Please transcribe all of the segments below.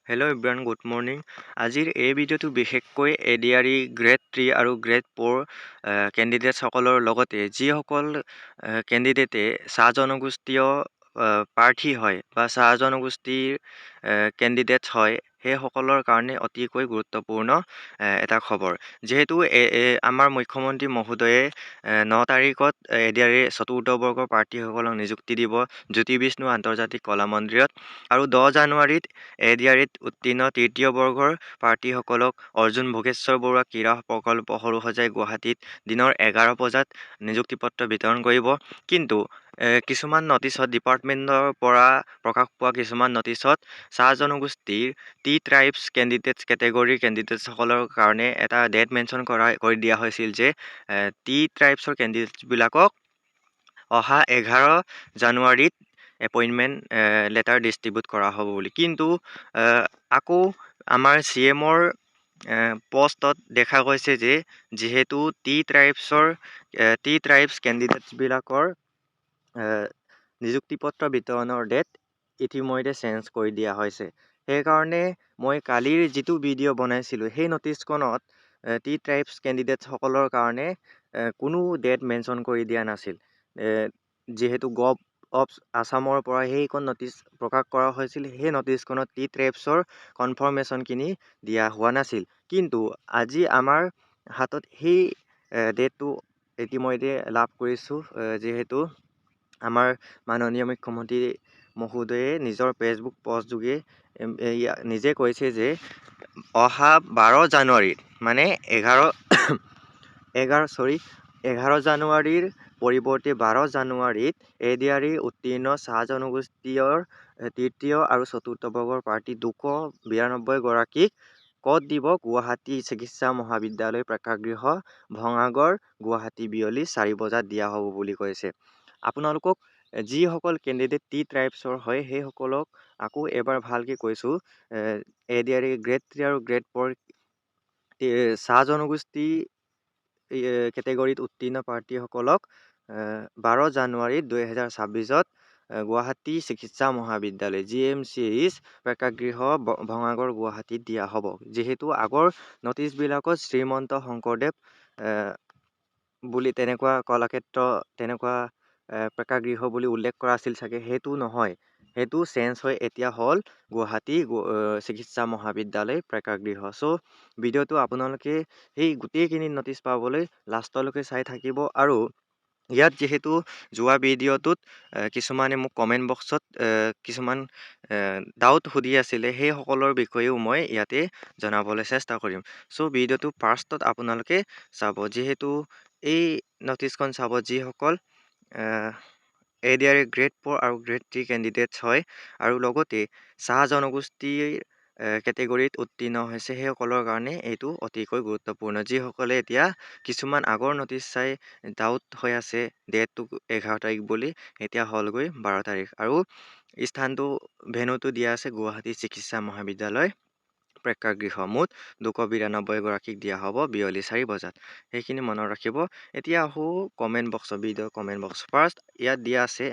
Hello' everyone, good morning. আজিৰ এই ভিডিঅ'টো বিশেষকৈ এডিআৰই গ্ৰেড 3 আৰু গ্ৰেড 4 কেণ্ডিডেটসকলৰ লগতে যিসকল কেণ্ডিডেটে চাহ জনগোষ্ঠীয় প্ৰাৰ্থী হয় বা চাহ জনগোষ্ঠীৰ কেণ্ডিডেটছ হয়, সেইসকলৰ কাৰণে অতিকৈ গুৰুত্বপূৰ্ণ এটা খবৰ। যিহেতু আমাৰ মুখ্যমন্ত্ৰী মহোদয়ে 9 তাৰিখত এডিআৰই চতুৰ্থ বৰ্গৰ প্ৰাৰ্থীসকলক নিযুক্তি দিব জ্যোতি বিষ্ণু আন্তৰ্জাতিক কলা মন্দিৰত, আৰু 10 জানুৱাৰীত এডিআৰইত উত্তীৰ্ণ তৃতীয় বৰ্গৰ প্ৰাৰ্থীসকলক অৰ্জুন ভোগেশ্বৰ বৰুৱা ক্ৰীড়া প্ৰকল্প সৰুসজাই গুৱাহাটীত দিনৰ 11 বজাত নিযুক্তি পত্ৰ বিতৰণ কৰিব। কিন্তু কিছুমান নটিচত, ডিপাৰ্টমেণ্টৰ পৰা প্ৰকাশ পোৱা কিছুমান নটিচত চাহ জনগোষ্ঠীৰ টি ট্ৰাইবছ কেটেগৰীৰ কেণ্ডিডেটসকলৰ কাৰণে এটা ডেট মেনশ্যন কৰি দিয়া হৈছিল যে টি ট্ৰাইবছৰ কেণ্ডিডেটবিলাকক অহা 11 জানুৱাৰীত এপইণ্টমেণ্ট লেটাৰ ডিষ্ট্ৰিবিউট কৰা হ'ব বুলি। কিন্তু আকৌ আমাৰ CMৰ পষ্টত দেখা গৈছে যে যিহেতু টি ট্ৰাইবছ কেণ্ডিডেটছবিলাকৰ নিযুক্তি পত্ৰ বিতৰণৰ ডেট ইতিমধ্যে চেঞ্জ কৰি দিয়া হৈছে। সেইকাৰণে মই কালিৰ যিটো ভিডিঅ' বনাইছিলোঁ, সেই নটিচখনত টি ট্ৰাইবছ কেণ্ডিডেটসকলৰ কাৰণে কোনো ডেট মেনশ্যন কৰি দিয়া নাছিল। যিহেতু গভ অফ আছামৰ পৰা সেইখন নটিচ প্ৰকাশ কৰা হৈছিল, সেই নটিচখনত টি ট্ৰাইবছৰ কনফাৰ্মেশ্যনখিনি দিয়া হোৱা নাছিল। কিন্তু আজি আমাৰ হাতত সেই ডেটটো ইতিমধ্যে লাভ কৰিছোঁ, যিহেতু আমাৰ মাননীয় মুখ্যমন্ত্ৰী মহোদয়ে নিজৰ ফেচবুক পষ্টযোগে নিজে কৈছে যে অহা 12 জানুৱাৰীত মানে 11 জানুৱাৰীৰ পৰিৱৰ্তে 12 জানুৱাৰীত এডিআৰই উত্তীৰ্ণ চাহ জনগোষ্ঠীয় তৃতীয় আৰু চতুৰ্থ বৰ্গৰ প্ৰাৰ্থী 292 গৰাকীক ক'ত দিব? গুৱাহাটী চিকিৎসা মহাবিদ্যালয় প্ৰেক্ষাগৃহ, ভঙাগড়, গুৱাহাটী বিয়লি 4 বজাত দিয়া হ'ব বুলি কৈছে। আপোনালোকক যিসকল কেণ্ডিডেট টি ট্ৰাইবছৰ হয়, সেইসকলক আকৌ এবাৰ ভালকৈ কৈছোঁ, এডিআৰই গ্ৰেড 3 আৰু গ্ৰেড 4 চাহ জনগোষ্ঠী কেটেগৰীত উত্তীৰ্ণ প্ৰাৰ্থীসকলক 12 জানুৱাৰী 2026 গুৱাহাটী চিকিৎসা মহাবিদ্যালয় GMCH প্ৰেক্ষাগৃহ, ভঙাগড়, গুৱাহাটীত দিয়া হ'ব। যিহেতু আগৰ নটিচবিলাকত শ্ৰীমন্ত শংকৰদেৱ বুলি তেনেকুৱা কলাক্ষেত্ৰ তেনেকুৱা প্ৰেক্ষাগৃহ বুলি উল্লেখ কৰা আছিল চাগে, সেইটো নহয়। সেইটো চেঞ্জ হৈ এতিয়া হ'ল গুৱাহাটী চিকিৎসা মহাবিদ্যালয় প্ৰেক্ষাগৃহ। চ' ভিডিঅ'টো আপোনালোকে সেই গোটেইখিনি নটিচ পাবলৈ লাষ্টলৈকে চাই থাকিব। আৰু ইয়াত যিহেতু যোৱা ভিডিঅ'টোত কিছুমানে মোক কমেণ্ট বক্সত কিছুমান ডাউট সুধি আছিলে, সেইসকলৰ বিষয়েও মই ইয়াতে জনাবলৈ চেষ্টা কৰিম। চ' ভিডিঅ'টো ফাৰ্ষ্টত আপোনালোকে চাব। যিহেতু এই নটিচখন চাব যিসকল এডিআৰই গ্ৰেড 4 আৰু গ্ৰেড 3 কেণ্ডিডেটছ হয় আৰু লগতে চাহ জনগোষ্ঠীৰ কেটেগৰীত উত্তীৰ্ণ হৈছে, সেইসকলৰ কাৰণে এইটো অতিকৈ গুৰুত্বপূৰ্ণ। যিসকলে এতিয়া কিছুমান আগৰ নটিচ চাই ডাউট হৈ আছে ডেটটো 11 তাৰিখ বুলি, এতিয়া হ'লগৈ 12 তাৰিখ। আৰু স্থানটো ভেনুটো দিয়া আছে গুৱাহাটী চিকিৎসা মহাবিদ্যালয় প্ৰেক্ষাগৃহ। মুঠ 292 গৰাকীক দিয়া হ'ব বিয়লি 4 বজাত। সেইখিনি মনত ৰাখিব। এতিয়া আহোঁ কমেণ্ট বক্সৰ ভিডিঅ' কমেণ্ট বক্স। ফাৰ্ষ্ট ইয়াত দিয়া আছে,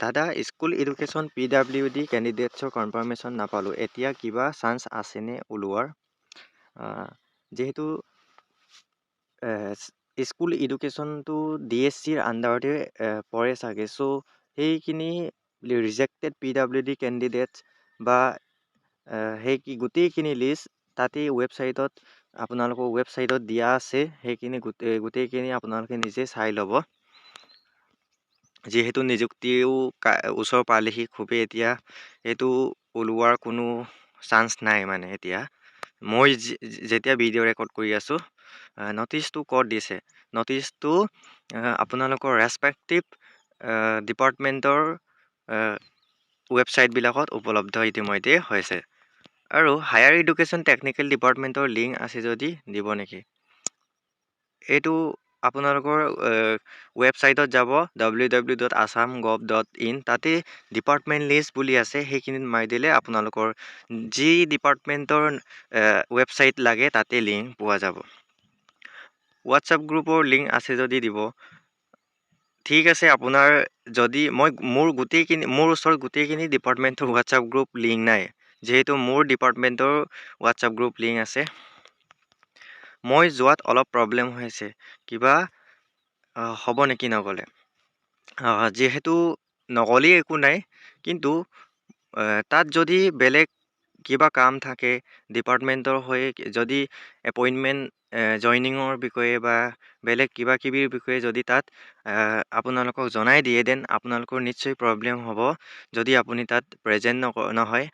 দাদা স্কুল এডুকেশ্যন PWD কেণ্ডিডেটছৰ কনফাৰ্মেশ্যন নাপালোঁ, এতিয়া কিবা চান্স আছেনে ওলোৱাৰ? যিহেতু স্কুল এডুকেশ্যনটো DSCৰ আণ্ডাৰতে পৰে চাগে। চ' সেইখিনি ৰিজেক্টেড PWD কেণ্ডিডেটছ বা গোটেইখিনি লিষ্ট তাতেই ৱেবছাইটত আপোনালোকৰ ৱেবছাইটত দিয়া আছে। সেইখিনি গোটেইখিনি আপোনালোকে নিজে চাই ল'ব। যিহেতু নিযুক্তিও ওচৰ পালেহি খুবেই, এতিয়া এইটো ওলোৱাৰ কোনো চান্স নাই। মানে এতিয়া মই যেতিয়া ভিডিঅ' ৰেকৰ্ড কৰি আছোঁ, নটিচটো ক'ত দিছে? নটিচটো আপোনালোকৰ ৰেচপেক্টিভ ডিপাৰ্টমেণ্টৰ ৱেবছাইটবিলাকত উপলব্ধ ইতিমধ্যে হৈছে। আৰু হায়াৰ এডুকেশ্যন টেকনিকেল ডিপাৰ্টমেণ্টৰ লিংক আছে যদি দিব নেকি? এইটো আপোনালোকৰ ৱেবছাইটত যাব www.assam.gov.in, তাতে ডিপাৰ্টমেণ্ট লিষ্ট বুলি আছে। সেইখিনিত মাৰি দিলে আপোনালোকৰ যি ডিপাৰ্টমেণ্টৰ ৱেবছাইট লাগে তাতে লিংক পোৱা যাব। হোৱাটছআপ গ্ৰুপৰ লিংক আছে যদি দিব। ঠিক আছে, আপোনাৰ যদি মোৰ ওচৰত গোটেইখিনি ডিপাৰ্টমেণ্টৰ হোৱাটছআপ গ্ৰুপ লিংক নাই। যিহেতু মোৰ ডিপাৰ্টমেণ্টৰ হোৱাটছআপ গ্ৰুপ লিংক আছে। মই যোৱাত অলপ প্ৰব্লেম হৈছে, কিবা হ'ব নেকি নগ'লে? যিহেতু নগ'লেই একো নাই, কিন্তু তাত যদি বেলেগ কিবা কাম থাকে ডিপাৰ্টমেণ্টৰ হৈ, যদি এপইণ্টমেণ্ট জইনিঙৰ বিষয়ে বা বেলেগ কিবা কিবিৰ বিষয়ে যদি তাত আপোনালোকক জনাই দিয়ে, দেন আপোনালোকৰ নিশ্চয় প্ৰব্লেম হ'ব যদি আপুনি তাত প্ৰেজেণ্ট নহয়।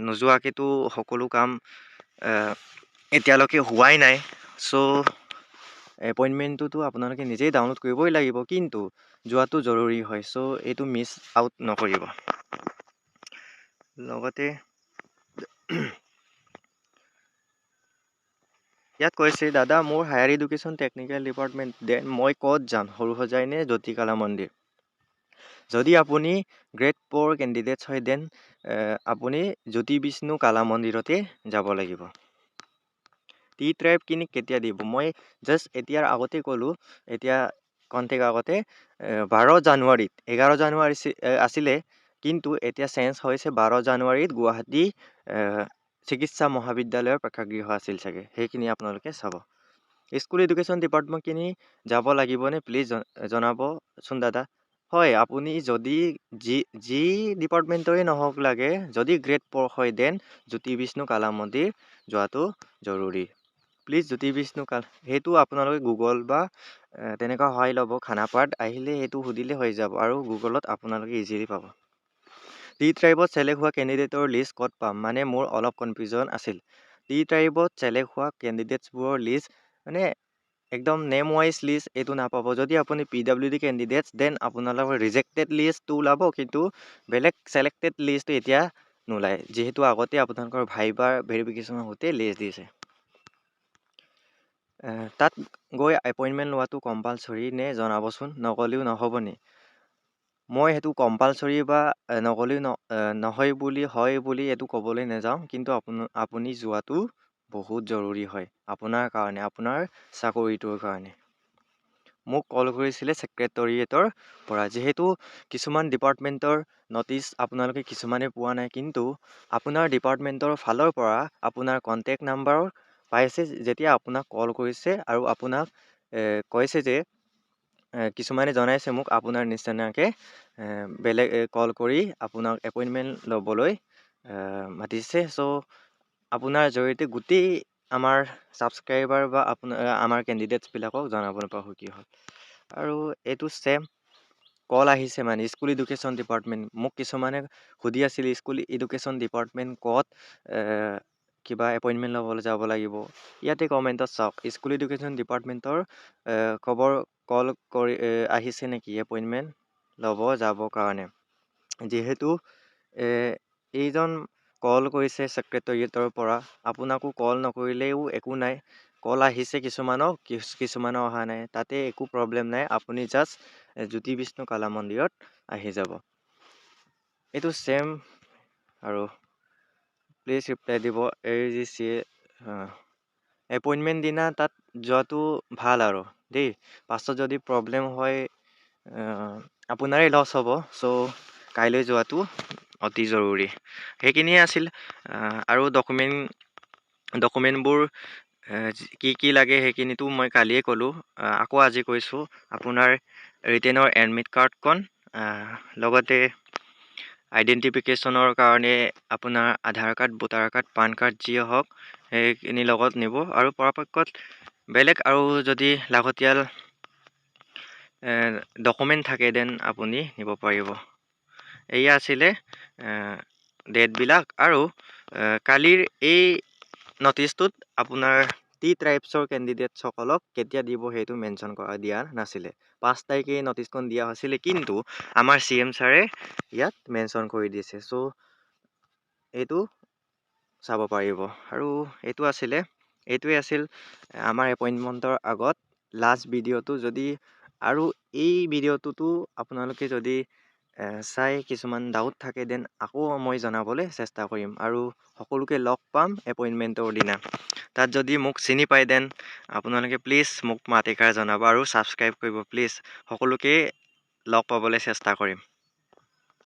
নোযোৱাকৈতো সকলো কাম এতিয়ালৈকে হোৱাই নাই। চ' এপইণ্টমেণ্টটোতো আপোনালোকে নিজেই ডাউনলোড কৰিবই লাগিব, কিন্তু যোৱাটো জৰুৰী হয়। চ' এইটো মিছ আউট নকৰিব। লগতে ইয়াত কৈছে, দাদা মোৰ higher education technical department, then মই ক'ত যাম, সৰুসজাই নে জ্যোতিকালা মন্দিৰ? যদি আপুনি গ্ৰেড 4 কেণ্ডিডেটছ হয়, দেন আপুনি জ্যোতি বিষ্ণু কালা মন্দিৰতে যাব লাগিব। টি ট্ৰাইব কিনিক কেতিয়া দিব? মই জাষ্ট এতিয়াৰ আগতে ক'লোঁ, এতিয়া কণ্টেক্ট আগতে 12 জানুৱাৰীত, 11 জানুৱাৰী আছিলে, কিন্তু এতিয়া চেঞ্জ হৈছে 12 জানুৱাৰীত গুৱাহাটী চিকিৎসা মহাবিদ্যালয়ৰ প্ৰেক্ষাগৃহ আছিল চাগে, সেইখিনি আপোনালোকে চাব। স্কুল এডুকেশ্যন ডিপাৰ্টমেণ্টখিনি যাব লাগিবনে? প্লিজ জনাবচোন দাদা। হয়, আপুনি যদি যি ডিপাৰ্টমেণ্টৰে নহওক লাগে, যদি গ্ৰেড 4 হয়, দেন জ্যোতি বিষ্ণু কালা মন্দিৰ যোৱাটো জৰুৰী। প্লিজ জ্যোতি বিষ্ণু সেইটো আপোনালোকে গুগল বা তেনেকুৱা সহায় ল'ব। খানাপাৰাত আহিলে সেইটো সুধিলে হৈ যাব, আৰু গুগলত আপোনালোকে ইজিলি পাব। টি ট্ৰাইবত ছেলেক্ট হোৱা কেণ্ডিডেটৰ লিষ্ট ক'ত পাম? মানে মোৰ অলপ কনফিউজন আছিল। টি ট্ৰাইবত ছেলেক্ট হোৱা কেণ্ডিডেটছবোৰৰ লিষ্ট মানে একদম নেম ৱাইজ লিষ্ট এইটো নাপাব। যদি আপুনি PWD কেণ্ডিডেটছ, দেন আপোনালোকৰ ৰিজেক্টেড লিষ্টটো ওলাব, কিন্তু বেলেগ ছেলেক্টেড লিষ্টটো এতিয়া নোলায়, যিহেতু আগতে আপোনালোকৰ ভাইবাৰ ভেৰিফিকেশ্যন হওঁতে লিষ্ট দিছে। তাত গৈ এপইণ্টমেণ্ট লোৱাটো কম্পালচৰি নে জনাবচোন, নগ'লেও নহ'ব নি? মই সেইটো কম্পালচৰি বা নগ'লেও নহয় বুলি হয় বুলি এইটো ক'বলৈ নাযাওঁ, কিন্তু আপুনি যোৱাটো বহুত জৰুৰী হয় আপোনাৰ কাৰণে, আপোনাৰ চাকৰিটোৰ কাৰণে। মোক কল কৰিছিলে ছেক্ৰেটেৰিয়েটৰ পৰা, যিহেতু কিছুমান ডিপাৰ্টমেণ্টৰ ন'টিছ আপোনালোকে কিছুমানে পোৱা নাই, কিন্তু আপোনাৰ ডিপাৰ্টমেণ্টৰ ফালৰ পৰা আপোনাৰ কণ্টেক্ট নাম্বাৰ পাইছে, যেতিয়া আপোনাক কল কৰিছে আৰু আপোনাক কৈছে যে কিছুমানে জনাইছে মোক আপোনাৰ নিচিনাকৈ বেলেগ কল কৰি আপোনাক এপইণ্টমেণ্ট ল'বলৈ মাতিছে। চ' আপোনাৰ জৰিয়তে গোটেই আমাৰ ছাবস্ক্ৰাইবাৰ বা আমাৰ কেণ্ডিডেটছবিলাকক জনাবলৈ পৰা সুখী হ'ল। আৰু এইটো ছেম কল আহিছে মানে স্কুল এডুকেশ্যন ডিপাৰ্টমেণ্ট। মোক কিছুমানে সুধি আছিল স্কুল এডুকেশ্যন ডিপাৰ্টমেণ্ট ক'ত, কিবা এপইণ্টমেণ্ট ল'বলৈ যাব লাগিব। ইয়াতে কমেণ্টত চাওক, স্কুল এডুকেশ্যন ডিপাৰ্টমেণ্টৰ কল কৰি আহিছে নেকি এপইণ্টমেণ্ট ল'ব যাবৰ কাৰণে। যিহেতু এইজন কল কৰিছে ছেক্ৰেটেৰিয়েটৰ পৰা, আপোনাকো কল নকৰিলেও একো নাই। কল আহিছে কিছুমানৰ অহা নাই, তাতে একো প্ৰব্লেম নাই। আপুনি জাষ্ট জ্যোতি বিষ্ণু কালা মন্দিৰত আহি যাব। এইটো ছেম, আৰু প্লিজ ৰিপ্লাই দিব। AGC এপইণ্টমেণ্ট দিনা তাত যোৱাটো ভাল আৰু দেই। পাছত যদি প্ৰব্লেম হয় আপোনাৰে লছ হ'ব। চ' কাইলৈ যোৱাটো অতি জৰুৰী। সেইখিনিয়ে আছিল। আৰু ডকুমেণ্টবোৰ কি লাগে সেইখিনিতো মই কালিয়ে ক'লোঁ, আকৌ আজি কৈছোঁ। আপোনাৰ ৰিটেনৰ এডমিট কাৰ্ডখন, লগতে আইডেণ্টিফিকেশ্যনৰ কাৰণে আপোনাৰ Aadhaar card, voter card, PAN card যিয়ে হওক সেইখিনি লগত নিব। আৰু পৰাপক্ষত বেলেগ আৰু যদি লাগতিয়াল ডকুমেণ্ট থাকে, দেন আপুনি নিব পাৰিব। এয়া আছিলে ডেটবিলাক। আৰু কালিৰ এই ন'টিছটোত আপোনাৰ টি ট্ৰাইবছৰ কেণ্ডিডেটছসকলক কেতিয়া দিব সেইটো মেনশ্যন দিয়া নাছিলে। 5 তাৰিখে ন'টিছখন দিয়া হৈছিলে, কিন্তু আমাৰ CM ছাৰে ইয়াত মেনশ্যন কৰি দিছে। চ' এইটো চাব পাৰিব। আৰু এইটোৱে আছিল আমাৰ এপইণ্টমেণ্টৰ আগত লাষ্ট ভিডিঅ'টো। আৰু এই ভিডিঅ'টোতো আপোনালোকে যদি চাই কিছুমান ডাউট থাকে, দেন আকৌ মই জনাবলৈ চেষ্টা কৰিম। আৰু সকলোকে লগ পাম এপইণ্টমেণ্টৰ দিনা। তাত যদি মোক চিনি পায়, দেন আপোনালোকে প্লিজ মোক মাত এষাৰ জনাব আৰু ছাবস্ক্ৰাইব কৰিব প্লিজ। সকলোকে লগ পাবলৈ চেষ্টা কৰিম।